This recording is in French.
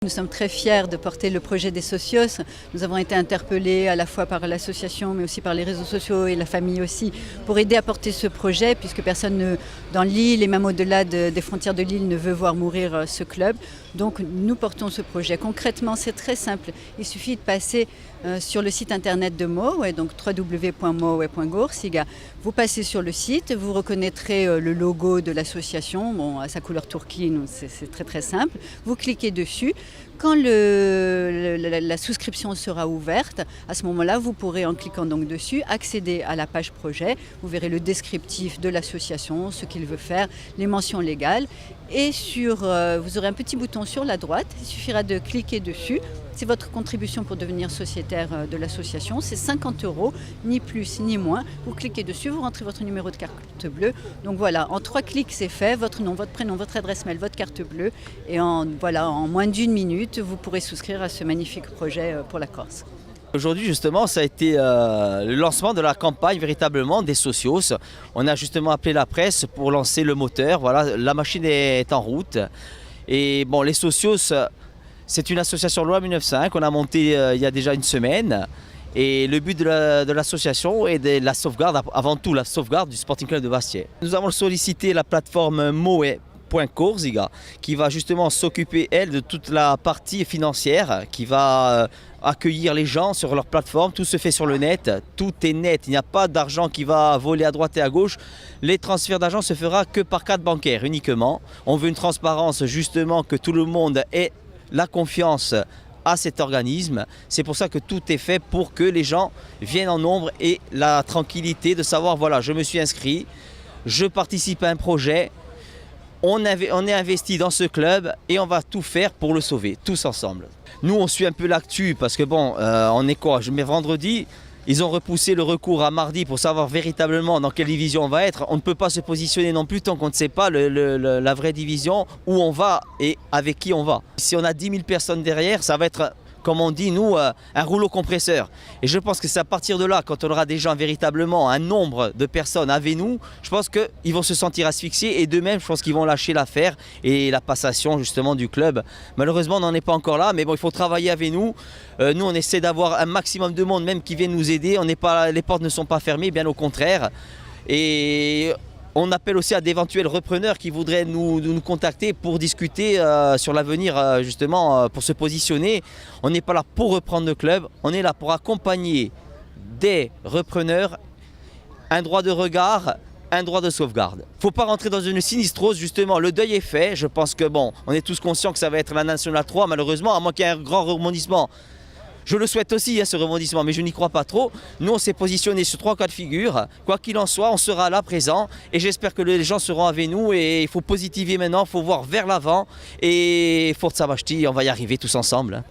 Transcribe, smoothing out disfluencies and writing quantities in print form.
Nous sommes très fiers de porter le projet des Socios. Nous avons été interpellés à la fois par l'association mais aussi par les réseaux sociaux et la famille aussi pour aider à porter ce projet puisque personne dans l'île et même au-delà des frontières de l'île ne veut voir mourir ce club. Donc nous portons ce projet. Concrètement, c'est très simple. Il suffit de passer sur le site internet de Mowe, donc www.mowe.goursiga. Vous passez sur le site, vous reconnaîtrez le logo de l'association, bon, à sa couleur tourquine, c'est très très simple. Vous cliquez dessus. Quand la souscription sera ouverte, à ce moment-là, vous pourrez, en cliquant donc dessus, accéder à la page projet. Vous verrez le descriptif de l'association, ce qu'il veut faire, les mentions légales. Et vous aurez un petit bouton sur la droite, il suffira de cliquer dessus. C'est votre contribution pour devenir sociétaire de l'association, c'est 50 €, ni plus ni moins. Vous cliquez dessus, vous rentrez votre numéro de carte bleue. Donc voilà, en 3 clics c'est fait, votre nom, votre prénom, votre adresse mail, votre carte bleue. Et en moins d'1 minute, vous pourrez souscrire à ce magnifique projet pour la Corse. Aujourd'hui justement ça a été le lancement de la campagne véritablement des Socios. On a justement appelé la presse pour lancer le moteur, voilà, la machine est en route. Et bon, les Socios, c'est une association loi 1905 qu'on a montée il y a déjà une semaine. Et le but de l'association est de la sauvegarde, avant tout la sauvegarde du Sporting Club de Bastiais. Nous avons sollicité la plateforme Mowe.goursiga qui va justement s'occuper, elle, de toute la partie financière, qui va accueillir les gens sur leur plateforme. Tout se fait sur le net, tout est net, il n'y a pas d'argent qui va voler à droite et à gauche. Les transferts d'argent se fera que par carte bancaire uniquement. On veut une transparence justement, que tout le monde ait la confiance à cet organisme. C'est pour ça que tout est fait pour que les gens viennent en nombre et la tranquillité de savoir, voilà, je me suis inscrit, je participe à un projet, on est investi dans ce club et on va tout faire pour le sauver, tous ensemble. Nous, on suit un peu l'actu parce que bon, on est quoi? Mais vendredi, ils ont repoussé le recours à mardi pour savoir véritablement dans quelle division on va être. On ne peut pas se positionner non plus tant qu'on ne sait pas la vraie division, où on va et avec qui on va. Si on a 10 000 personnes derrière, ça va être, comme on dit nous, un rouleau compresseur. Et je pense que c'est à partir de là, quand on aura des gens véritablement, un nombre de personnes avec nous, je pense qu'ils vont se sentir asphyxiés et d'eux-mêmes, je pense qu'ils vont lâcher l'affaire et la passation justement du club. Malheureusement, on n'en est pas encore là, mais bon, il faut travailler avec nous. Nous, on essaie d'avoir un maximum de monde même qui vienne nous aider. Les portes ne sont pas fermées, bien au contraire. Et on appelle aussi à d'éventuels repreneurs qui voudraient nous contacter pour discuter sur l'avenir, justement, pour se positionner. On n'est pas là pour reprendre le club, on est là pour accompagner des repreneurs, un droit de regard, un droit de sauvegarde. Il ne faut pas rentrer dans une sinistrose, justement, le deuil est fait. Je pense que bon, on est tous conscients que ça va être la Nationale 3, malheureusement, à moins qu'il y ait un grand rebondissement. Je le souhaite aussi, ce rebondissement, mais je n'y crois pas trop. Nous, on s'est positionné sur 3 cas de figure. Quoi qu'il en soit, on sera là présent et j'espère que les gens seront avec nous. Et il faut positiver maintenant, il faut voir vers l'avant. Et Forza Basti, on va y arriver tous ensemble.